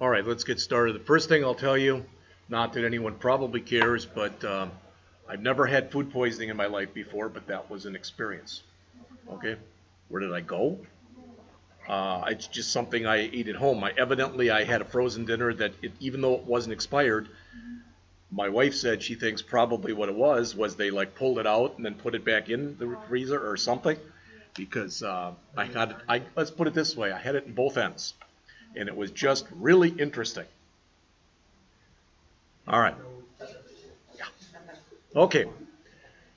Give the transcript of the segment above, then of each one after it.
All right, let's get started. The first thing I'll tell you, not that anyone probably cares, but I've never had food poisoning in my life before, but that was an experience. Okay, where did I go? It's just something I ate at home. Evidently, I had a frozen dinner that, even though it wasn't expired, my wife said she thinks probably what it was they like pulled it out and then put it back in the freezer or something, because let's put it this way, I had it in both ends, and it was just really interesting. All right. Yeah. Okay.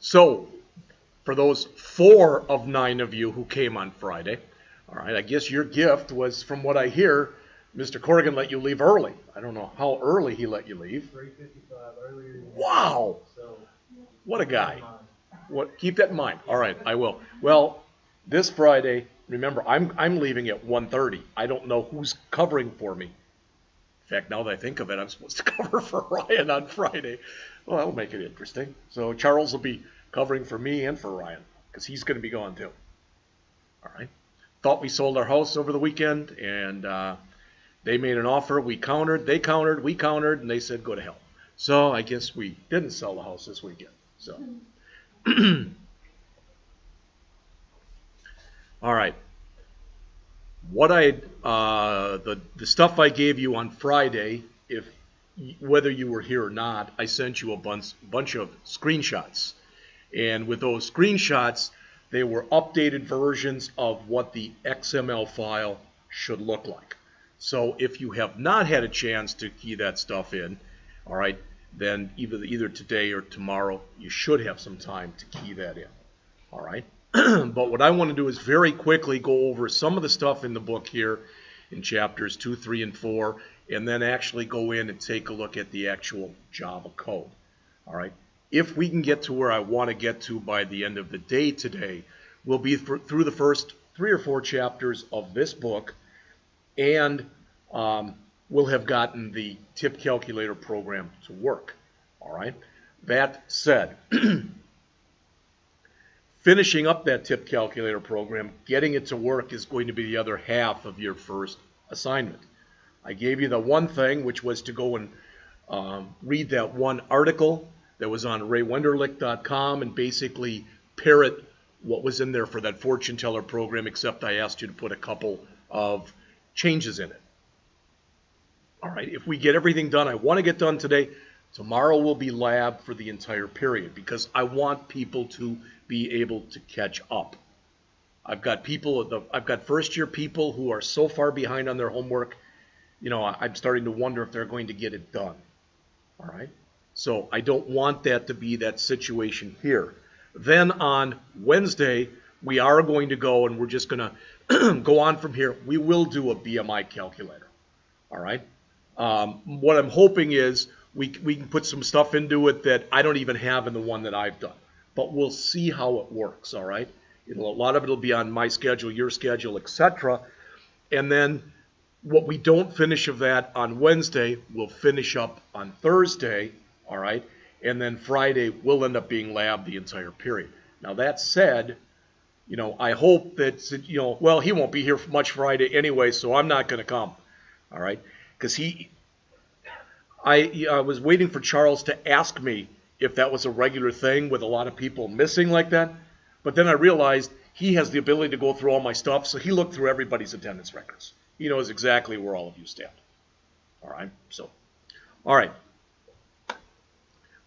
So, for those 4 of 9 of you who came on Friday, all right, I guess your gift was, from what I hear, Mr. Corrigan let you leave early. I don't know how early he let you leave. 3:55 earlier. Wow. So, what a guy. Keep that in mind. All right, I will. Well, this Friday, remember, I'm leaving at 1:30. I don't know who's covering for me. In fact, now that I think of it, I'm supposed to cover for Ryan on Friday. Well, that'll make it interesting. So Charles will be covering for me and for Ryan, because he's going to be gone too. All right. Thought we sold our house over the weekend, and they made an offer. We countered. They countered. We countered, and they said go to hell. So I guess we didn't sell the house this weekend. So, all right. What the stuff I gave you on Friday, whether you were here or not, I sent you a bunch of screenshots, and with those screenshots, they were updated versions of what the XML file should look like. So if you have not had a chance to key that stuff in, all right, then either today or tomorrow, you should have some time to key that in. All right. But what I want to do is very quickly go over some of the stuff in the book here in chapters 2, 3, and 4, and then actually go in and take a look at the actual Java code. All right. If we can get to where I want to get to by the end of the day today, we'll be through the first 3 or 4 chapters of this book, and we'll have gotten the tip calculator program to work. All right. That said, finishing up that tip calculator program, getting it to work, is going to be the other half of your first assignment. I gave you the one thing, which was to go and read that one article that was on raywenderlich.com and basically parrot what was in there for that fortune teller program, except I asked you to put a couple of changes in it. All right, if we get everything done I want to get done today, tomorrow will be lab for the entire period, because I want people to be able to catch up. I've got first year people who are so far behind on their homework, I'm starting to wonder if they're going to get it done. All right? So I don't want that to be that situation here. Then on Wednesday, we are going to go, and we're just going to go on from here. We will do a BMI calculator. All right? What I'm hoping is we can put some stuff into it that I don't even have in the one that I've done. But we'll see how it works, all right? A lot of it will be on my schedule, your schedule, etc. And then what we don't finish of that on Wednesday, we'll finish up on Thursday, all right? And then Friday will end up being lab the entire period. Now that said, I hope that, well, he won't be here much Friday anyway, so I'm not going to come, all right? Because I was waiting for Charles to ask me if that was a regular thing with a lot of people missing like that. But then I realized he has the ability to go through all my stuff, so he looked through everybody's attendance records. He knows exactly where all of you stand. All right, so, all right.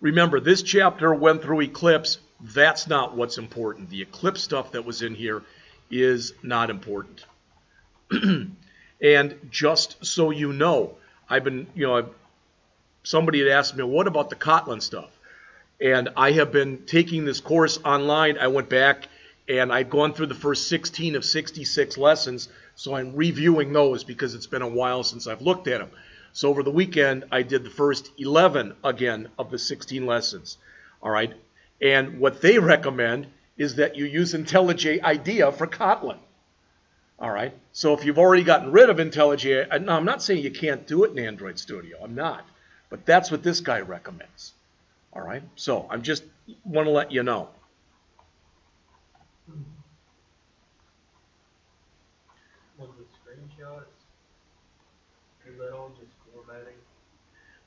Remember, this chapter went through Eclipse. That's not what's important. The Eclipse stuff that was in here is not important. And just so you know, somebody had asked me, what about the Kotlin stuff? And I have been taking this course online. I went back and I'd gone through the first 16 of 66 lessons, so I'm reviewing those because it's been a while since I've looked at them. So over the weekend, I did the first 11 again of the 16 lessons. All right. And what they recommend is that you use IntelliJ IDEA for Kotlin. All right. So if you've already gotten rid of IntelliJ, no, I'm not saying you can't do it in Android Studio. I'm not. But that's what this guy recommends. All right. So I just want to let you know. Was the screenshots, is that all just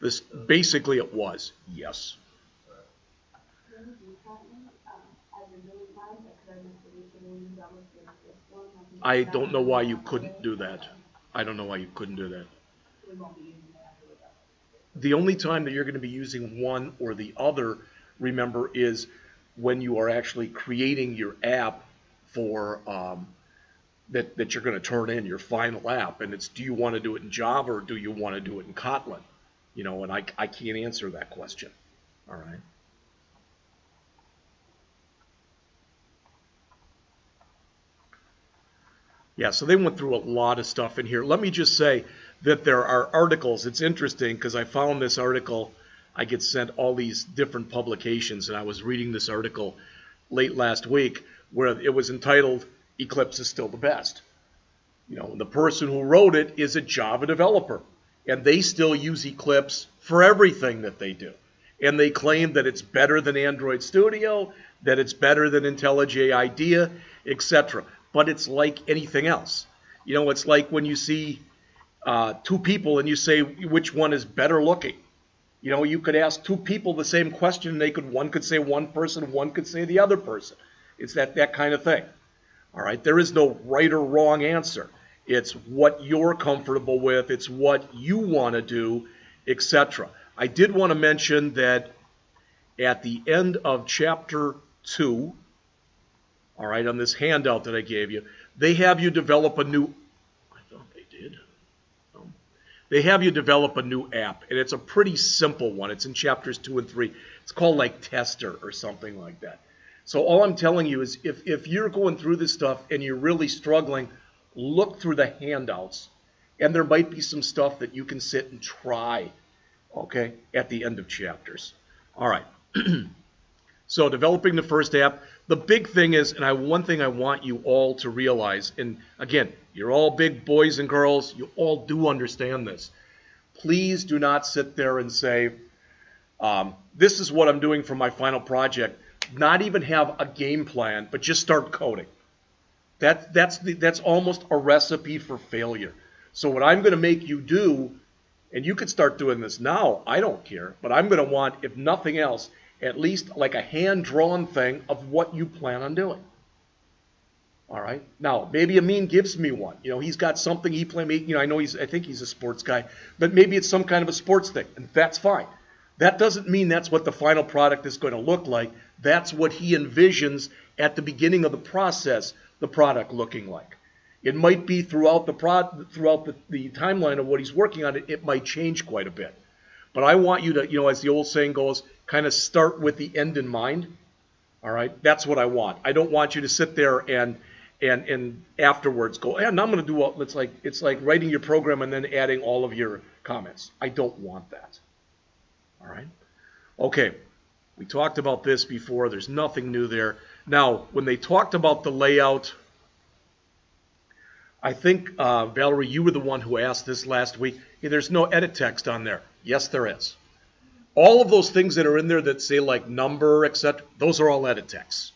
This basically it was. Yes. I don't know why you couldn't do that. I don't know why you couldn't do that. The only time that you're going to be using one or the other, remember, is when you are actually creating your app for that you're going to turn in, your final app. And it's, do you want to do it in Java or do you want to do it in Kotlin? You know, and I can't answer that question. All right. Yeah, so they went through a lot of stuff in here. Let me just say that there are articles. It's interesting because I found this article. I get sent all these different publications, and I was reading this article late last week where it was entitled, Eclipse is Still the Best. You know, the person who wrote it is a Java developer, and they still use Eclipse for everything that they do. And they claim that it's better than Android Studio, that it's better than IntelliJ IDEA, etc. But it's like anything else. You know, it's like when you see two people and you say which one is better looking. You know, you could ask two people the same question, and one could say one person, one could say the other person. It's that kind of thing. All right, there is no right or wrong answer. It's what you're comfortable with. It's what you want to do, etc. I did want to mention that at the end of Chapter 2, all right, on this handout that I gave you, they have you develop a new, I thought they did. They have you develop a new app, and it's a pretty simple one. It's in Chapters 2 and 3. It's called like Tester or something like that. So all I'm telling you is if you're going through this stuff and you're really struggling, look through the handouts, and there might be some stuff that you can sit and try, okay, at the end of chapters. All right. So developing the first app, the big thing is, and one thing I want you all to realize, and again, you're all big boys and girls, you all do understand this. Please do not sit there and say, this is what I'm doing for my final project. Not even have a game plan, but just start coding. That's almost a recipe for failure. So what I'm going to make you do, and you could start doing this now, I don't care, but I'm going to want, if nothing else, at least like a hand-drawn thing of what you plan on doing. All right. Now, maybe Amin gives me one. You know, he's got something he plans. You know, I think he's a sports guy, but maybe it's some kind of a sports thing, and that's fine. That doesn't mean that's what the final product is going to look like. That's what he envisions at the beginning of the process, the product looking like. It might be throughout the timeline of what he's working on. It might change quite a bit. But I want you to, you know, as the old saying goes, kind of start with the end in mind. All right, that's what I want. I don't want you to sit there and afterwards go, and I'm going to do all. It's like writing your program and then adding all of your comments. I don't want that. All right. Okay. We talked about this before. There's nothing new there. Now, when they talked about the layout, I think, Valerie, you were the one who asked this last week. Hey, there's no edit text on there. Yes, there is. All of those things that are in there that say like number, etc., those are all edit texts.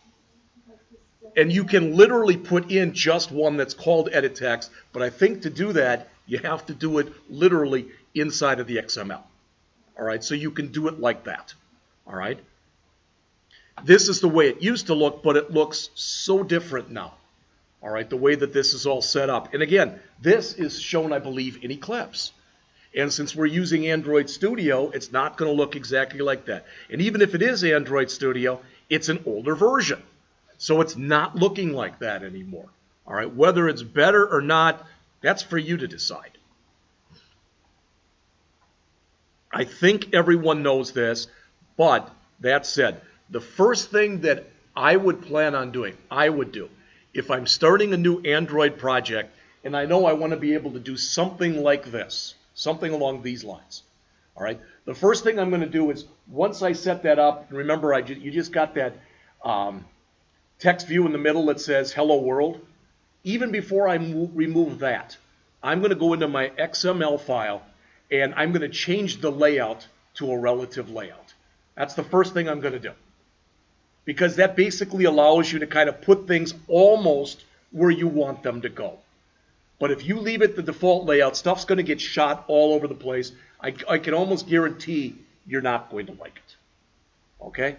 And you can literally put in just one that's called edit text, but I think to do that, you have to do it literally inside of the XML. All right, so you can do it like that. All right. This is the way it used to look, but it looks so different now. All right, the way that this is all set up. And again, this is shown, I believe, in Eclipse. And since we're using Android Studio, it's not going to look exactly like that. And even if it is Android Studio, it's an older version. So it's not looking like that anymore. All right, whether it's better or not, that's for you to decide. I think everyone knows this, but that said, the first thing that I would plan on doing, if I'm starting a new Android project, and I know I want to be able to do something like this, something along these lines, all right? The first thing I'm going to do is, once I set that up, and remember, you just got that text view in the middle that says Hello World. Even before I remove that, I'm going to go into my XML file, and I'm going to change the layout to a relative layout. That's the first thing I'm going to do. Because that basically allows you to kind of put things almost where you want them to go. But if you leave it the default layout, stuff's going to get shot all over the place. I can almost guarantee you're not going to like it. Okay?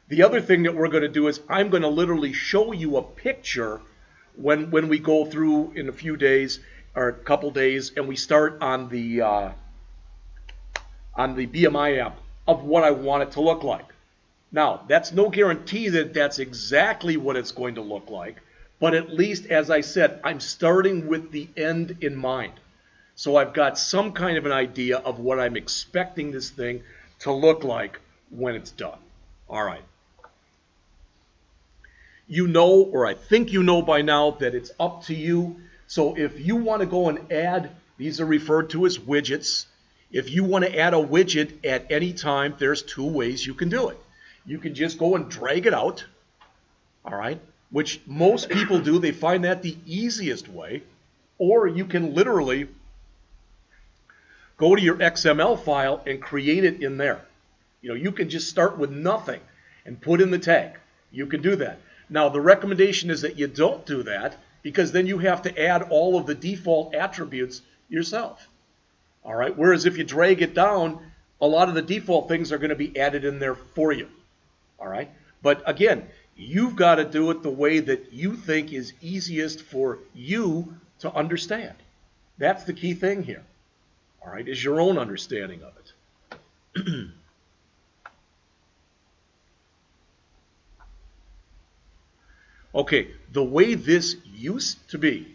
The other thing that we're going to do is I'm going to literally show you a picture when we go through in a few days or a couple days and we start on the BMI app of what I want it to look like. Now, that's no guarantee that that's exactly what it's going to look like, but at least, as I said, I'm starting with the end in mind. So I've got some kind of an idea of what I'm expecting this thing to look like when it's done. All right. You know, or I think you know by now, that it's up to you. So if you want to go and add, these are referred to as widgets. If you want to add a widget at any time, there's two ways you can do it. You can just go and drag it out, all right, which most people do. They find that the easiest way. Or you can literally go to your XML file and create it in there. You know, you can just start with nothing and put in the tag. You can do that. Now, the recommendation is that you don't do that because then you have to add all of the default attributes yourself. All right. Whereas if you drag it down, a lot of the default things are going to be added in there for you. All right. But again, you've got to do it the way that you think is easiest for you to understand. That's the key thing here. All right. Is your own understanding of it. Okay, the way this used to be,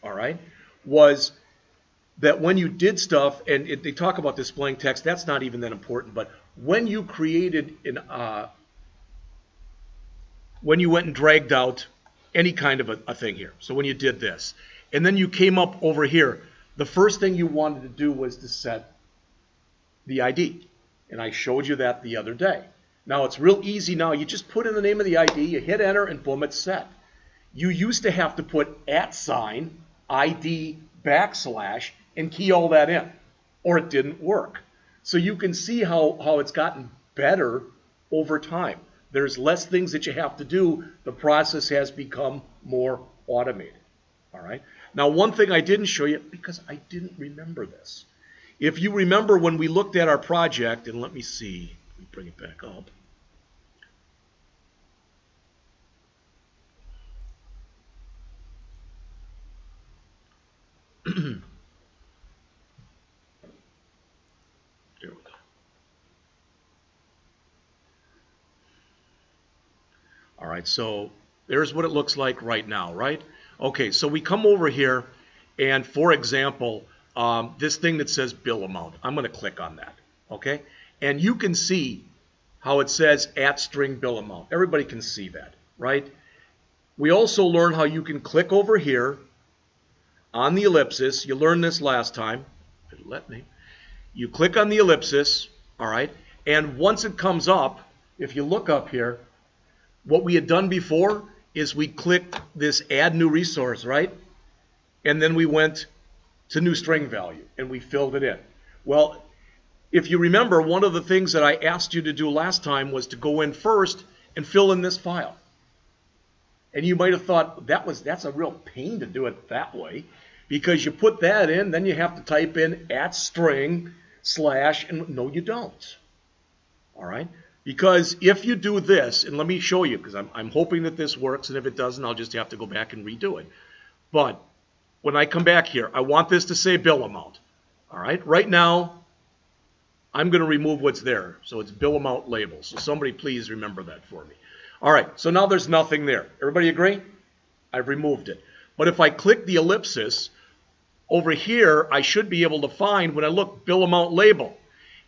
all right, was that when you did stuff, and they talk about displaying text, that's not even that important, but when you created when you went and dragged out any kind of a thing here, so when you did this, and then you came up over here, the first thing you wanted to do was to set the ID, and I showed you that the other day. Now, it's real easy now. You just put in the name of the ID, you hit enter, and boom, it's set. You used to have to put @ ID \, and key all that in, or it didn't work. So you can see how it's gotten better over time. There's less things that you have to do. The process has become more automated. All right. Now, one thing I didn't show you, because I didn't remember this. If you remember when we looked at our project, and let me see, let me bring it back up. There we go. All right, so there's what it looks like right now, right? Okay, so we come over here, and for example, this thing that says bill amount, I'm going to click on that, okay? And you can see how it says @string bill amount. Everybody can see that, right? We also learn how you can click over here on the ellipsis. You learned this last time. If it'll let me. You click on the ellipsis, all right? And once it comes up, if you look up here, what we had done before is we clicked this add new resource, right? And then we went to new string value and we filled it in. Well, if you remember, one of the things that I asked you to do last time was to go in first and fill in this file. And you might have thought that's a real pain to do it that way, because you put that in, then you have to type in @string / and no, you don't. All right? Because if you do this, and let me show you, because I'm hoping that this works, and if it doesn't, I'll just have to go back and redo it. But when I come back here, I want this to say bill amount. All right? Right now, I'm going to remove what's there. So it's bill amount label. So somebody please remember that for me. All right, so now there's nothing there. Everybody agree? I've removed it. But if I click the ellipsis, over here, I should be able to find, when I look, bill amount label.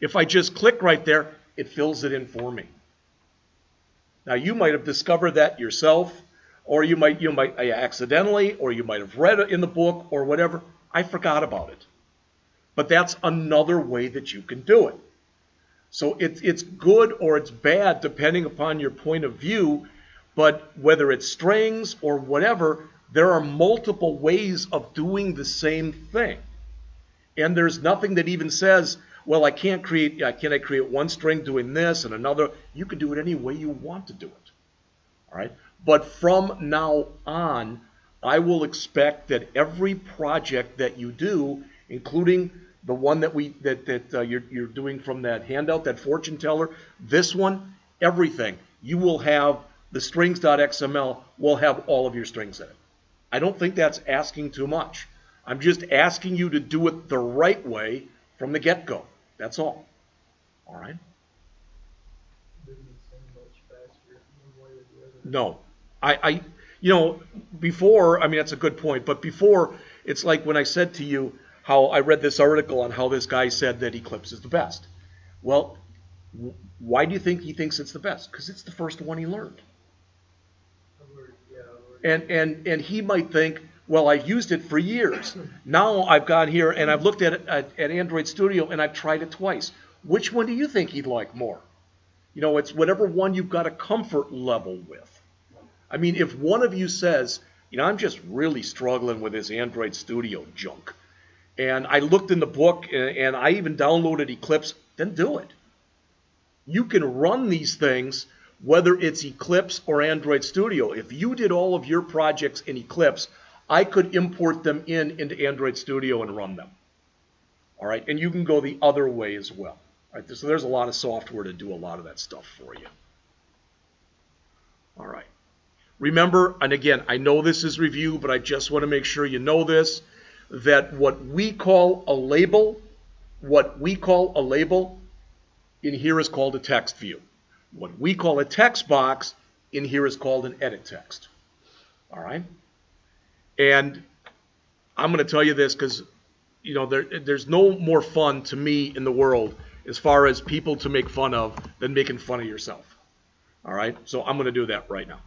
If I just click right there, it fills it in for me. Now, you might have discovered that yourself, or you might accidentally, or you might have read it in the book, or whatever. I forgot about it. But that's another way that you can do it. So it's good or it's bad depending upon your point of view, but whether it's strings or whatever, there are multiple ways of doing the same thing. And there's nothing that even says, well, can I create one string doing this and another? You can do it any way you want to do it. All right? But from now on, I will expect that every project that you do, including the one that you're doing from that handout, that fortune teller, this one, everything, you will have the strings.xml will have all of your strings in it. I don't think that's asking too much. I'm just asking you to do it the right way from the get-go. That's all. All right? No. Before, I mean, that's a good point, but before, it's like when I said to you how I read this article on how this guy said that Eclipse is the best. Well, why do you think he thinks it's the best? Because it's the first one he learned. And he might think, well, I've used it for years. Now I've got here and I've looked at it at Android Studio and I've tried it twice. Which one do you think he'd like more? It's whatever one you've got a comfort level with. I mean, if one of you says, I'm just really struggling with this Android Studio junk, and I looked in the book and I even downloaded Eclipse, then do it. You can run these things whether it's Eclipse or Android Studio. If you did all of your projects in Eclipse, I could import them into Android Studio and run them. All right, and you can go the other way as well. All right, so there's a lot of software to do a lot of that stuff for you. All right. Remember, and again, I know this is review, but I just want to make sure you know this, that what we call a label in here is called a text view. What we call a text box in here is called an edit text. All right? And I'm going to tell you this because, there's no more fun to me in the world as far as people to make fun of than making fun of yourself. All right? So I'm going to do that right now.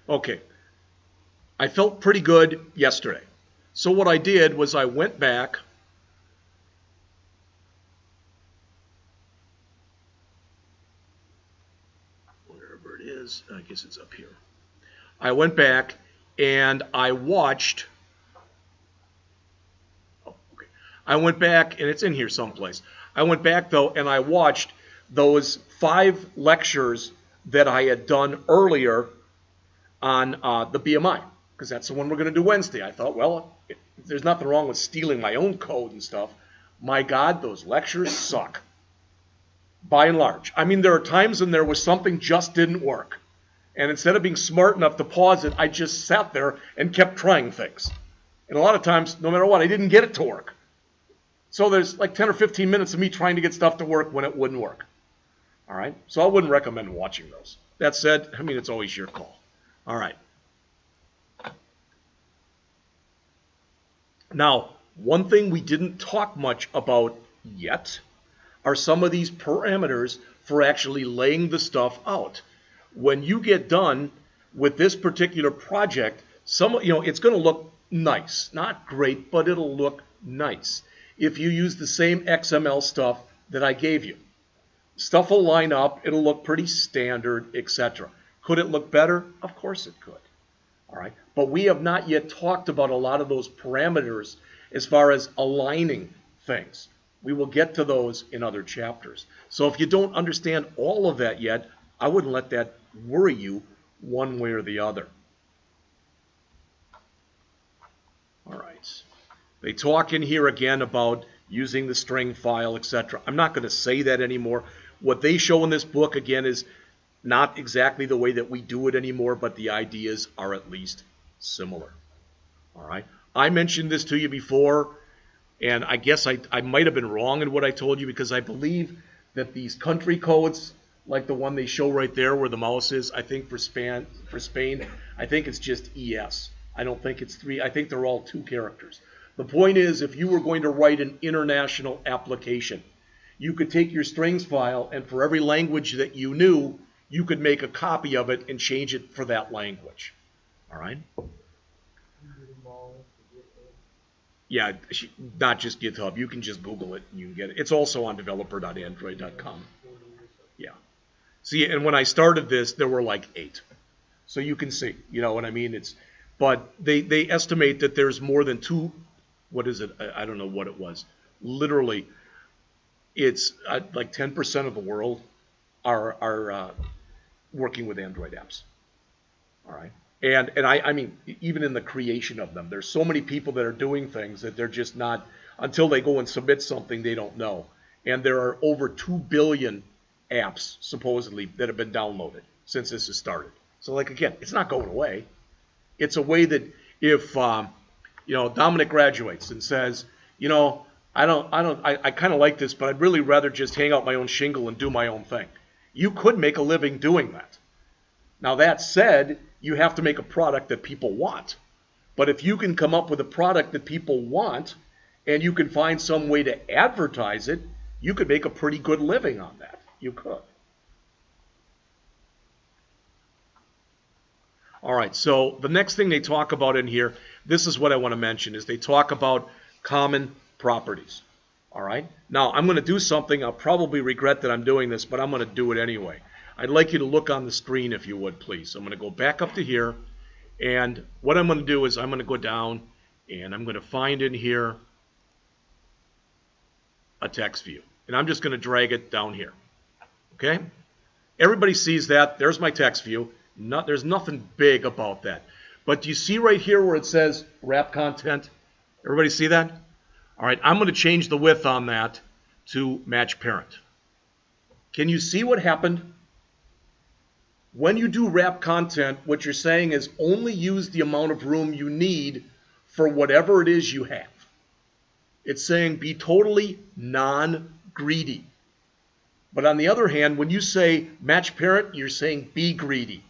Okay. I felt pretty good yesterday. So what I did was I went back wherever it is, I guess it's up here. I went back and I watched, I went back and it's in here someplace. I went back though and I watched those 5 lectures that I had done earlier on the BMI, because that's the one we're going to do Wednesday. I thought, well, there's nothing wrong with stealing my own code and stuff. My God, those lectures suck, by and large. I mean, there are times when there was something just didn't work. And instead of being smart enough to pause it, I just sat there and kept trying things. And a lot of times, no matter what, I didn't get it to work. So there's like 10 or 15 minutes of me trying to get stuff to work when it wouldn't work. All right? So I wouldn't recommend watching those. That said, I mean, it's always your call. All right. Now, one thing we didn't talk much about yet are some of these parameters for actually laying the stuff out. When you get done with this particular project, it's going to look nice. Not great, but it'll look nice if you use the same XML stuff that I gave you. Stuff will line up, it'll look pretty standard, etc. Could it look better? Of course it could. All right, but we have not yet talked about a lot of those parameters as far as aligning things. We will get to those in other chapters. So if you don't understand all of that yet, I wouldn't let that worry you one way or the other. All right. They talk in here again about using the string file, etc. I'm not going to say that anymore. What they show in this book, again, is not exactly the way that we do it anymore, but the ideas are at least similar. All right. I mentioned this to you before, and I guess I might have been wrong in what I told you, because I believe that these country codes, like the one they show right there where the mouse is, I think for Spain, I think it's just ES. I don't think it's 3. I think they're all 2 characters. The point is, if you were going to write an international application, you could take your strings file, and for every language that you knew, you could make a copy of it and change it for that language. All right? Yeah, not just GitHub. You can just Google it and you can get it. It's also on developer.android.com. Yeah. See, and when I started this, there were like 8. So you can see, you know what I mean? But they estimate that there's more than 2, what is it? I don't know what it was. Literally, it's like 10% of the world are working with Android apps. All right. And I mean, even in the creation of them, there's so many people that are doing things that they're just not, until they go and submit something, they don't know. And there are over 2 billion apps, supposedly, that have been downloaded since this has started. So, like, again, it's not going away. It's a way that if, Dominic graduates and says, I kind of like this, but I'd really rather just hang out my own shingle and do my own thing. You could make a living doing that. Now, that said, you have to make a product that people want. But if you can come up with a product that people want, and you can find some way to advertise it, you could make a pretty good living on that. You could. All right, so the next thing they talk about in here, this is what I want to mention, is they talk about common properties. All right, now I'm going to do something. I'll probably regret that I'm doing this, but I'm going to do it anyway. I'd like you to look on the screen if you would, please. I'm going to go back up to here, and what I'm going to do is I'm going to go down, and I'm going to find in here a text view. And I'm just going to drag it down here. Okay? Everybody sees that. There's my text view. There's nothing big about that. But do you see right here where it says wrap content? Everybody see that? All right, I'm going to change the width on that to match parent. Can you see what happened? When you do wrap content, what you're saying is only use the amount of room you need for whatever it is you have. It's saying be totally non-greedy. But on the other hand, when you say match parent, you're saying be greedy.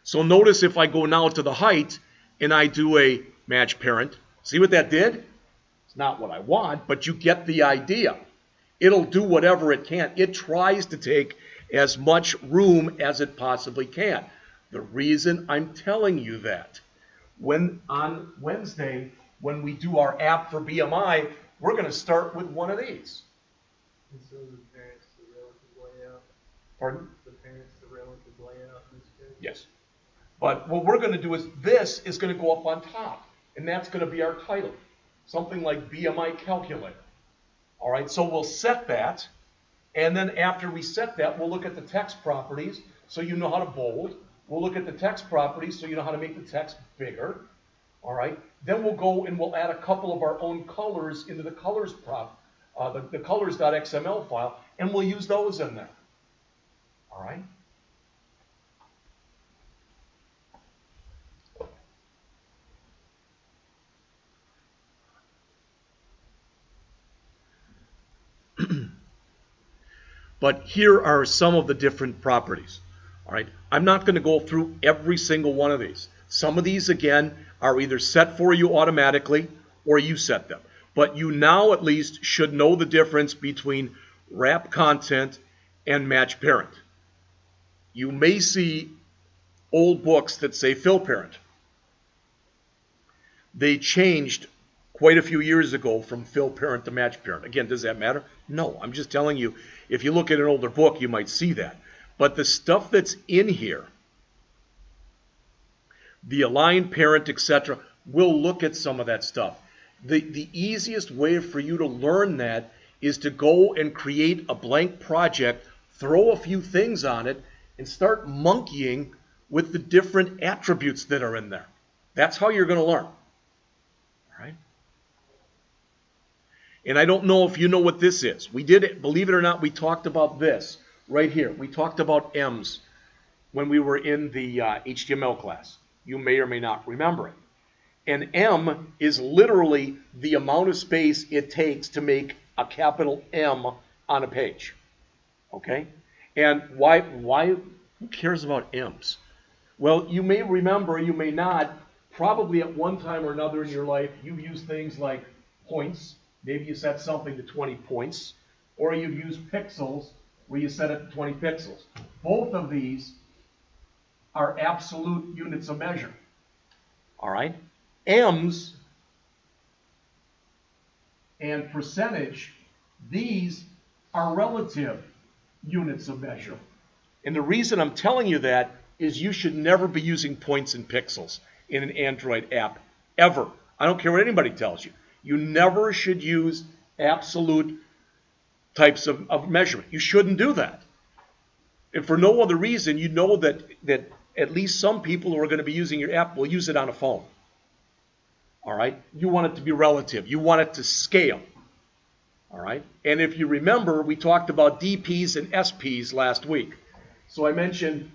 So notice if I go now to the height and I do a match parent, see what that did? It's not what I want, but you get the idea. It'll do whatever it can. It tries to take as much room as it possibly can. The reason I'm telling you that, when on Wednesday, when we do our app for BMI, we're going to start with one of these. And so the parents, the relative layout. Pardon? The parents, the relative layout in this case. Yes. But what we're going to do is this is going to go up on top, and that's going to be our title, something like BMI calculator. All right, so we'll set that, and then after we set that, we'll look at the text properties so you know how to bold. We'll look at the text properties so you know how to make the text bigger. All right, then we'll go and we'll add a couple of our own colors into the colors the colors.xml file, and we'll use those in there. All right. But here are some of the different properties. All right, I'm not going to go through every single one of these. Some of these, again, are either set for you automatically or you set them. But you now at least should know the difference between wrap content and match parent. You may see old books that say fill parent. They changed quite a few years ago from fill parent to match parent. Again, does that matter? No, I'm just telling you, if you look at an older book, you might see that. But the stuff that's in here, the aligned parent, etc., we'll look at some of that stuff. The easiest way for you to learn that is to go and create a blank project, throw a few things on it, and start monkeying with the different attributes that are in there. That's how you're going to learn. All right? And I don't know if you know what this is. We did it, believe it or not, we talked about this right here. We talked about M's when we were in the HTML class. You may or may not remember it. And M is literally the amount of space it takes to make a capital M on a page. Okay? And why who cares about M's? Well, you may remember, you may not, probably at one time or another in your life, you've used things like points. Maybe you set something to 20 points. Or you've used pixels where you set it to 20 pixels. Both of these are absolute units of measure. All right? M's and percentage, these are relative units of measure. And the reason I'm telling you that is you should never be using points and pixels in an Android app, ever. I don't care what anybody tells you. You never should use absolute types of measurement. You shouldn't do that. And for no other reason, you know that at least some people who are going to be using your app will use it on a phone. All right? You want it to be relative. You want it to scale. All right? And if you remember, we talked about DPs and SPs last week. So I mentioned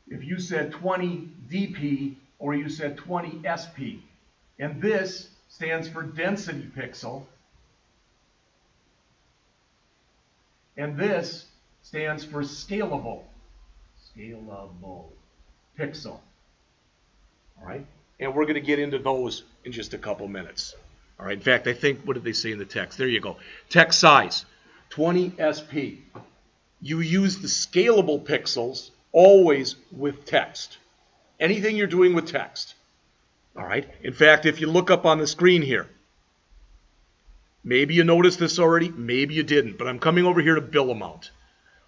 if you said 20 DP or you said 20 SP. And this stands for density pixel. And this stands for scalable pixel. All right? And we're going to get into those in just a couple minutes. All right? In fact, I think, what did they say in the text? There you go. Text size, 20 SP. You use the scalable pixels always with text. Anything you're doing with text. All right? In fact, if you look up on the screen here, maybe you noticed this already, maybe you didn't, but I'm coming over here to bill amount.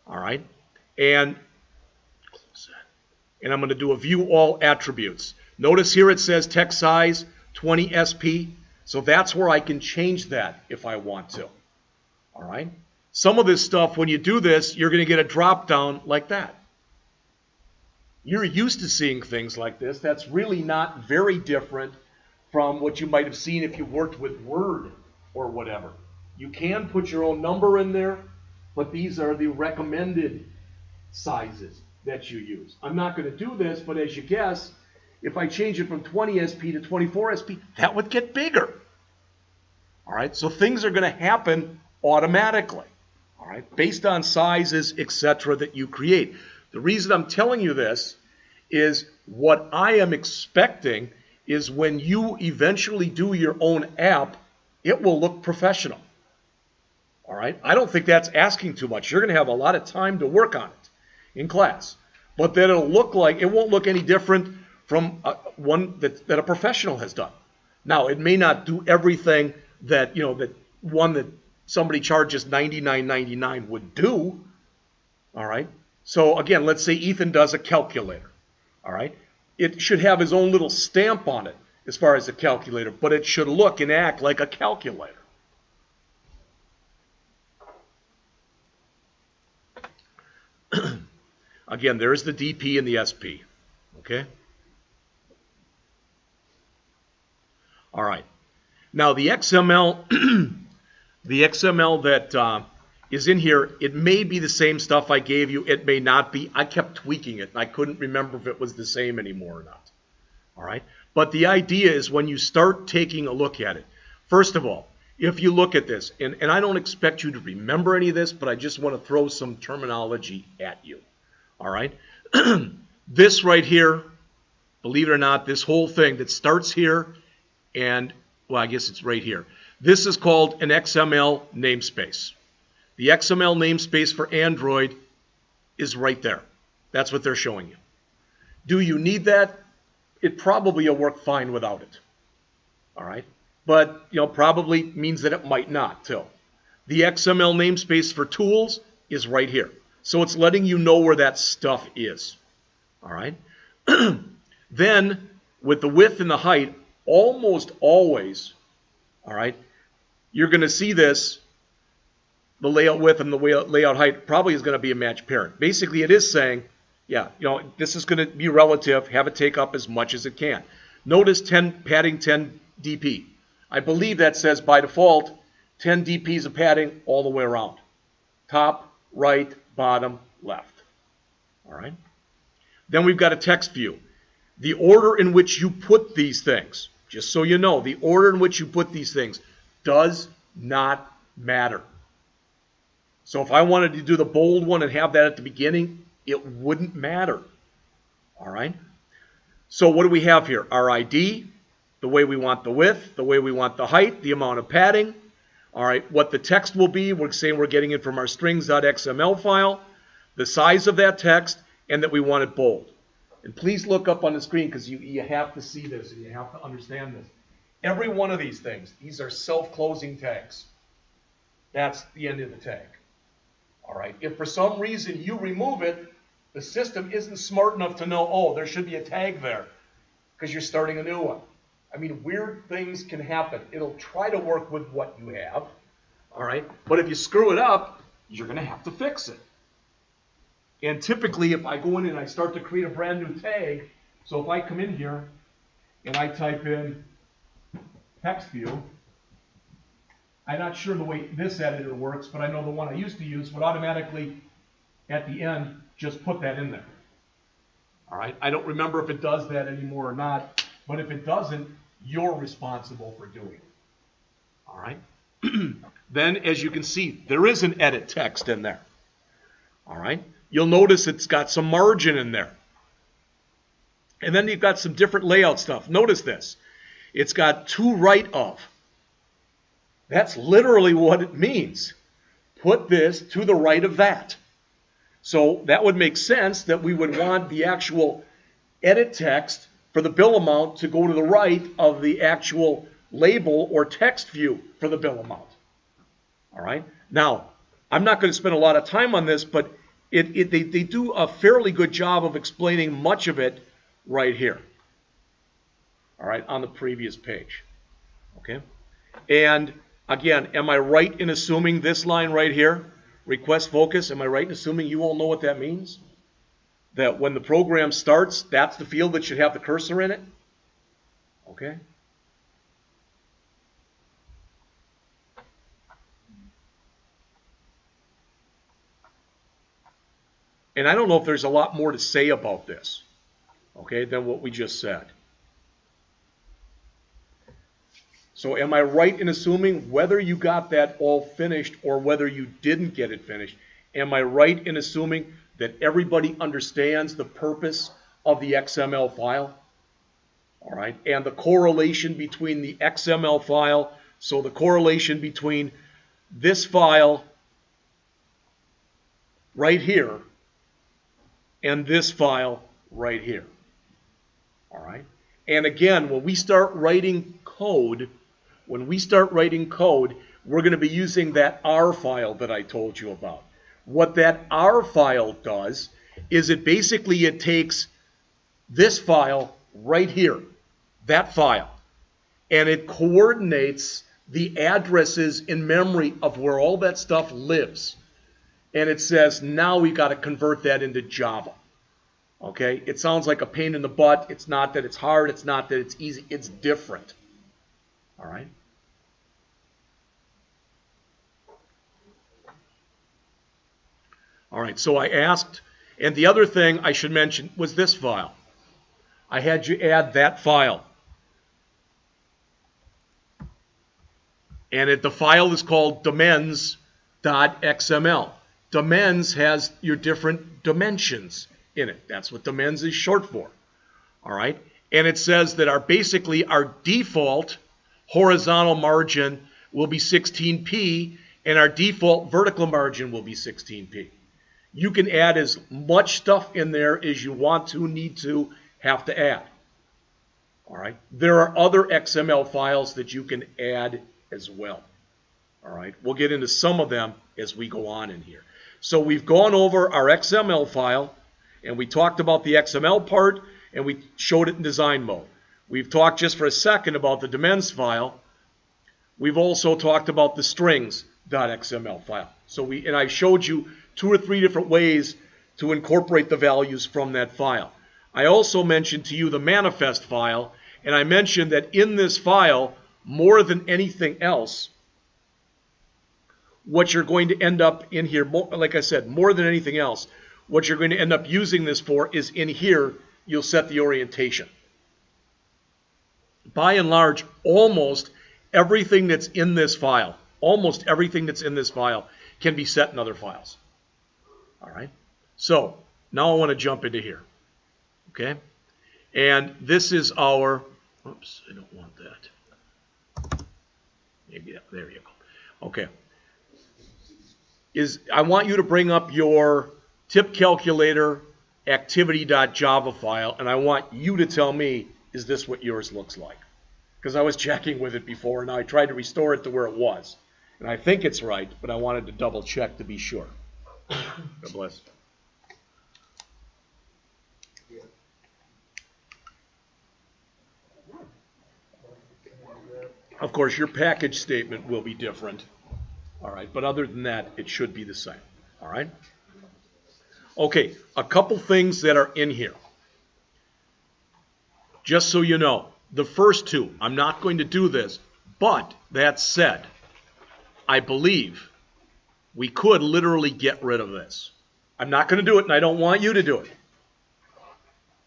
All right? And I'm going to do a view all attributes. Notice here it says text size 20 SP. So that's where I can change that if I want to. All right? Some of this stuff, when you do this, you're going to get a drop down like that. You're used to seeing things like this. That's really not very different from what you might have seen if you worked with Word or whatever. You can put your own number in there, but these are the recommended sizes that you use. I'm not going to do this, but as you guess, if I change it from 20 SP to 24 SP, that would get bigger. All right, so things are going to happen automatically, all right, based on sizes, etc., that you create. The reason I'm telling you this is what I am expecting is when you eventually do your own app, it will look professional. All right, I don't think that's asking too much. You're going to have a lot of time to work on it in class, but then it'll look like, it won't look any different from one that a professional has done. Now, it may not do everything that, that one that somebody charges $99.99 would do. All right. So again, let's say Ethan does a calculator. All right. It should have his own little stamp on it as far as a calculator, but it should look and act like a calculator. Again, there's the DP and the SP. Okay. All right. Now the XML, the XML that is in here, it may be the same stuff I gave you. It may not be. I kept tweaking it, and I couldn't remember if it was the same anymore or not. All right. But the idea is when you start taking a look at it, first of all, if you look at this, and I don't expect you to remember any of this, but I just want to throw some terminology at you. All right. This right here, believe it or not, this whole thing that starts here and, well, I guess it's right here. This is called an XML namespace. The XML namespace for Android is right there. That's what they're showing you. Do you need that? It probably will work fine without it. All right? But, probably means that it might not, too. The XML namespace for tools is right here. So it's letting you know where that stuff is. All right? Then, with the width and the height, almost always, all right, you're going to see this, the layout width and the layout height probably is going to be a match parent. Basically, it is saying, yeah, this is going to be relative, have it take up as much as it can. Notice padding 10 DP. I believe that says by default 10 DPs of padding all the way around. Top, right, bottom, left. All right. Then we've got a text view. The order in which you put these things, just so you know, the order in which you put these things does not matter. So if I wanted to do the bold one and have that at the beginning, it wouldn't matter. All right? So what do we have here? Our ID, the way we want the width, the way we want the height, the amount of padding. All right, what the text will be, we're saying we're getting it from our strings.xml file, the size of that text, and that we want it bold. And please look up on the screen because you have to see this and you have to understand this. Every one of these things, these are self-closing tags. That's the end of the tag. All right. If for some reason you remove it, the system isn't smart enough to know, oh, there should be a tag there because you're starting a new one. I mean, weird things can happen. It'll try to work with what you have. All right. But if you screw it up, you're going to have to fix it. And typically, if I go in and I start to create a brand new tag, so if I come in here and I type in text view, I'm not sure the way this editor works, but I know the one I used to use would automatically, at the end, just put that in there. All right, I don't remember if it does that anymore or not, but if it doesn't, you're responsible for doing it. All right. Then, as you can see, there is an edit text in there. All right. You'll notice it's got some margin in there. And then you've got some different layout stuff. Notice this. It's got to right of. That's literally what it means. Put this to the right of that. So that would make sense that we would want the actual edit text for the bill amount to go to the right of the actual label or text view for the bill amount. All right. Now, I'm not going to spend a lot of time on this, but they do a fairly good job of explaining much of it right here. All right, on the previous page. Okay. And again, am I right in assuming this line right here, request focus, am I right in assuming you all know what that means? That when the program starts, that's the field that should have the cursor in it? Okay. And I don't know if there's a lot more to say about this, okay, than what we just said. So am I right in assuming whether you got that all finished or whether you didn't get it finished? Am I right in assuming that everybody understands the purpose of the XML file? All right, and the correlation between the XML file, so the correlation between this file right here and this file right here. All right, and again, when we start writing code, we're going to be using that R file that I told you about. What that R file does is it takes this file right here, that file, and it coordinates the addresses in memory of where all that stuff lives. And it says, now we've got to convert that into Java. Okay? It sounds like a pain in the butt. It's not that it's hard. It's not that it's easy. It's different. All right? All right, so I asked, and the other thing I should mention was this file. I had you add that file. And the file is called dimens.xml. Dimens has your different dimensions in it. That's what dimens is short for. All right, and it says that our default horizontal margin will be 16p, and our default vertical margin will be 16p. You can add as much stuff in there as you want to, need to, have to add. All right. There are other XML files that you can add as well. All right. We'll get into some of them as we go on in here. So we've gone over our XML file, and we talked about the XML part, and we showed it in design mode. We've talked just for a second about the dimens file. We've also talked about the strings.xml file. So and I showed you 2 or 3 different ways to incorporate the values from that file. I also mentioned to you the manifest file, and I mentioned that in this file, more than anything else, what you're going to end up in here, like I said, more than anything else, what you're going to end up using this for is in here, you'll set the orientation. By and large, almost everything that's in this file, can be set in other files. All right, so now I want to jump into here, okay? And this is our, oops, I don't want that. Maybe that, there you go. Okay. I want you to bring up your tip calculator activity.java file, and I want you to tell me, is this what yours looks like? Because I was checking with it before, and I tried to restore it to where it was. And I think it's right, but I wanted to double check to be sure. God bless. Of course, your package statement will be different. All right, but other than that, it should be the same. All right? Okay, a couple things that are in here. Just so you know, the first two, I'm not going to do this, but that said, I believe we could literally get rid of this. I'm not going to do it, and I don't want you to do it.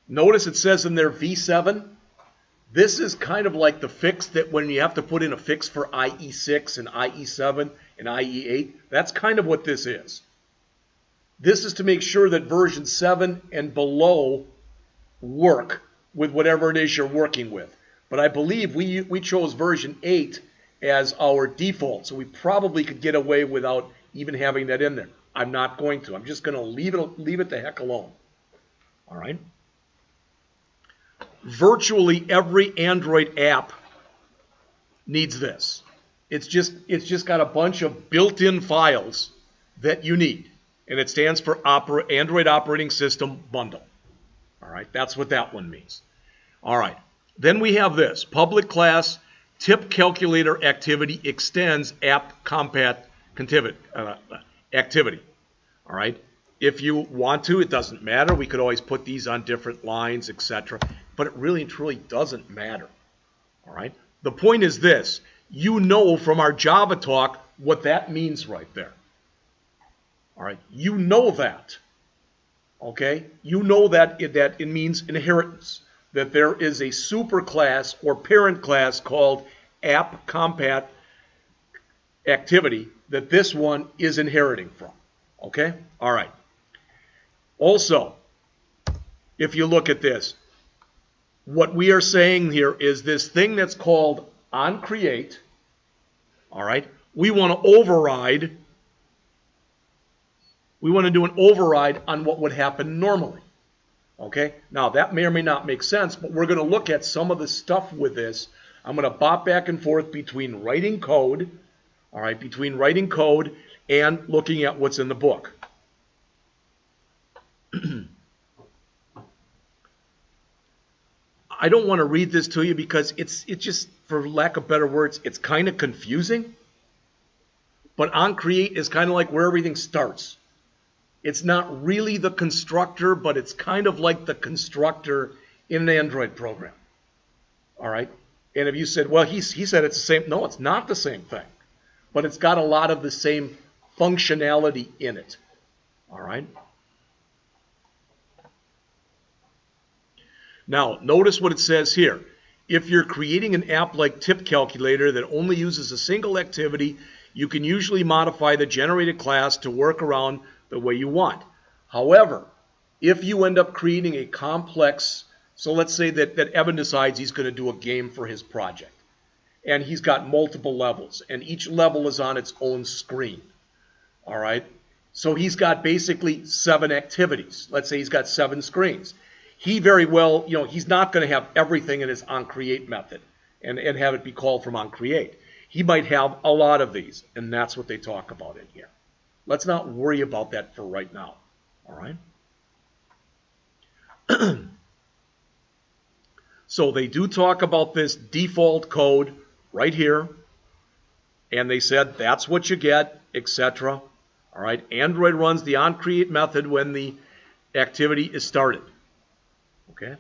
Notice it says in there V7. This is kind of like the fix that when you have to put in a fix for IE6 and IE7 and IE8, that's kind of what this is. This is to make sure that version 7 and below work with whatever it is you're working with. But I believe we chose version 8 as our default, so we probably could get away without even having that in there. I'm not going to. I'm just going to leave it the heck alone. All right? Virtually every Android app needs this. It's just got a bunch of built-in files that you need, and it stands for Android Operating System Bundle. All right, that's what that one means. All right, then we have this public class tip calculator activity extends app compat activity. All right, if you want to, it doesn't matter. We could always put these on different lines, etc. But it really and truly doesn't matter. All right, the point is this: you know from our Java talk what that means right there. All right, you know that. Okay, you know that it means inheritance. That there is a superclass or parent class called app compat activity that this one is inheriting from. Okay, all right. Also, if you look at this, what we are saying here is this thing that's called OnCreate. All right, we want to override. We want to do an override on what would happen normally. Okay, now that may or may not make sense, but we're going to look at some of the stuff with this. I'm going to bop back and forth between writing code, all right, between writing code and looking at what's in the book. I don't want to read this to you because it's just, for lack of better words, it's kind of confusing. But OnCreate is kind of like where everything starts. It's not really the constructor, but it's kind of like the constructor in an Android program. All right? And if you said, well, he said it's the same. No, it's not the same thing. But it's got a lot of the same functionality in it. All right? Now, notice what it says here. If you're creating an app like Tip Calculator that only uses a single activity, you can usually modify the generated class to work around the way you want. However, if you end up creating a complex, so let's say that Evan decides he's going to do a game for his project, and he's got multiple levels, and each level is on its own screen. All right? So he's got basically 7 activities. Let's say he's got 7 screens. He very well, he's not going to have everything in his OnCreate method and have it be called from OnCreate. He might have a lot of these, and that's what they talk about in here. Let's not worry about that for right now. All right? So they do talk about this default code right here, and they said that's what you get, etc. All right? Android runs the OnCreate method when the activity is started. Okay?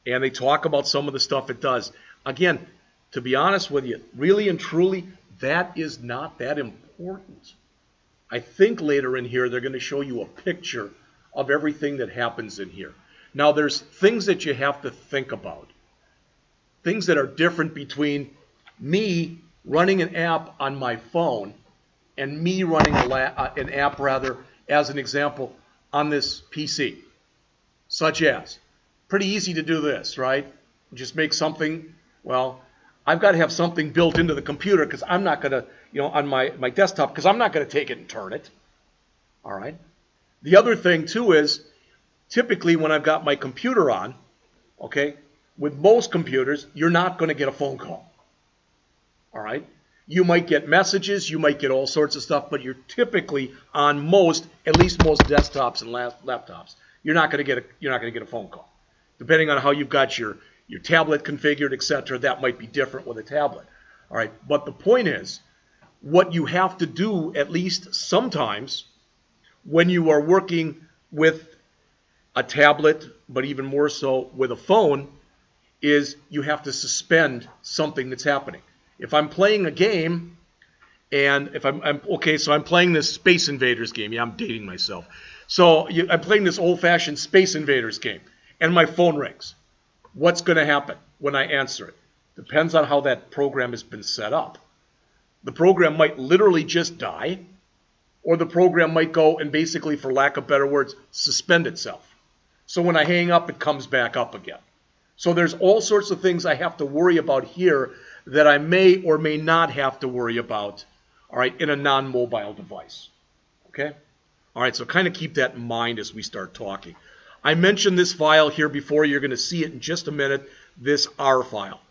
And they talk about some of the stuff it does. Again, to be honest with you, really and truly, that is not that important. I think later in here they're going to show you a picture of everything that happens in here. Now there's things that you have to think about. Things that are different between me running an app on my phone and me running an app, as an example, on this PC. Such as, pretty easy to do this, right? Just make something, well, I've got to have something built into the computer because I'm not going to, on my desktop, because I'm not going to take it and turn it. All right? The other thing, too, is typically when I've got my computer on, okay, with most computers, you're not going to get a phone call. All right? You might get messages, you might get all sorts of stuff, but you're typically on at least most desktops and laptops, you're not going to get a phone call. Depending on how you've got your tablet configured, etc., that might be different with a tablet. All right, but the point is, what you have to do, at least sometimes, when you are working with a tablet, but even more so with a phone, is you have to suspend something that's happening. If I'm playing a game, and if I'm playing this Space Invaders game. Yeah, I'm dating myself. So I'm playing this old-fashioned Space Invaders game, and my phone rings. What's going to happen when I answer it? Depends on how that program has been set up. The program might literally just die, or the program might go and basically, for lack of better words, suspend itself. So when I hang up, it comes back up again. So there's all sorts of things I have to worry about here that I may or may not have to worry about, all right, in a non-mobile device. Okay? All right, so kind of keep that in mind as we start talking. I mentioned this file here before. You're going to see it in just a minute, this R file.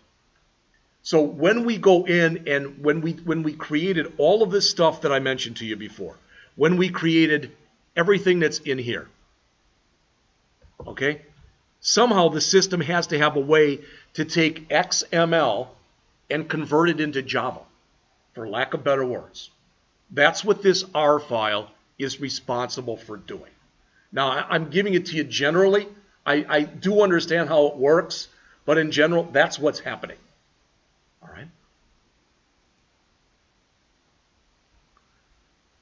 So when we go in and when we created all of this stuff that I mentioned to you before, when we created everything that's in here, okay, somehow the system has to have a way to take XML and convert it into Java, for lack of better words. That's what this R file is responsible for doing. Now, I'm giving it to you generally. I do understand how it works, but in general, that's what's happening. All right?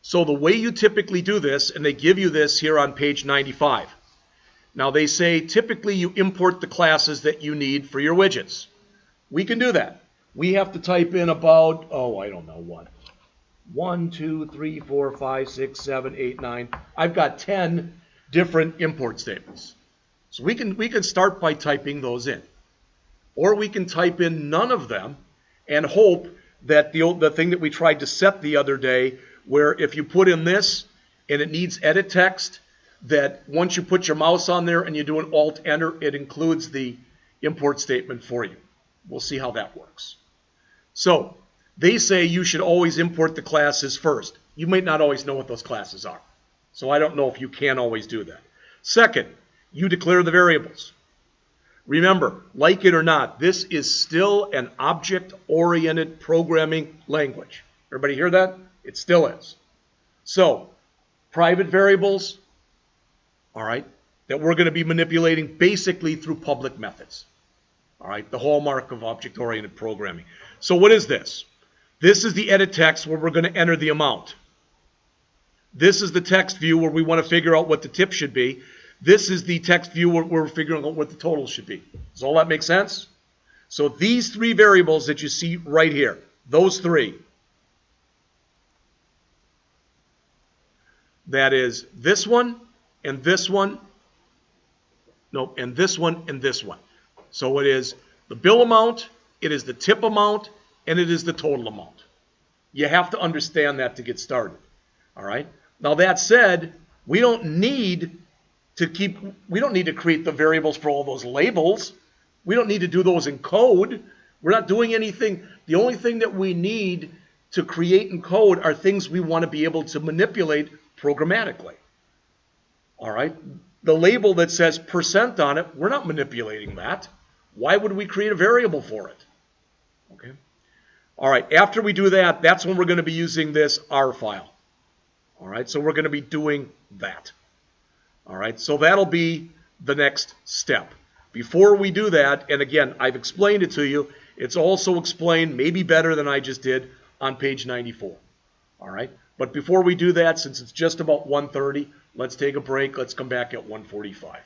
So the way you typically do this, and they give you this here on page 95. Now, they say typically you import the classes that you need for your widgets. We can do that. We have to type in about, I don't know what. 1, 2, 3, 4, 5, 6, 7, 8, 9. I've got 10 different import statements. So we can start by typing those in. Or we can type in none of them and hope that the thing that we tried to set the other day, where if you put in this and it needs edit text, that once you put your mouse on there and you do an Alt-Enter, it includes the import statement for you. We'll see how that works. So they say you should always import the classes first. You might not always know what those classes are. So I don't know if you can always do that. Second, you declare the variables. Remember, like it or not, this is still an object-oriented programming language. Everybody hear that? It still is. So, private variables, all right, that we're going to be manipulating basically through public methods. All right, the hallmark of object-oriented programming. So what is this? This is the edit text where we're going to enter the amount. This is the text view where we want to figure out what the tip should be. This is the text view where we're figuring out what the total should be. Does all that make sense? So these three variables that you see right here, those three, that is this one, and this one, no, and this one, and this one. So it is the bill amount, it is the tip amount, and it is the total amount. You have to understand that to get started. All right? Now that said, we don't need to create the variables for all those labels. We don't need to do those in code. We're not doing anything. The only thing that we need to create in code are things we want to be able to manipulate programmatically. All right? The label that says % on it, we're not manipulating that. Why would we create a variable for it? Okay. All right, after we do that, that's when we're going to be using this R file. All right, so we're going to be doing that. All right, so that'll be the next step. Before we do that, and again, I've explained it to you, it's also explained, maybe better than I just did, on page 94. All right, but before we do that, since it's just about 1:30, let's take a break. Let's come back at 1:45.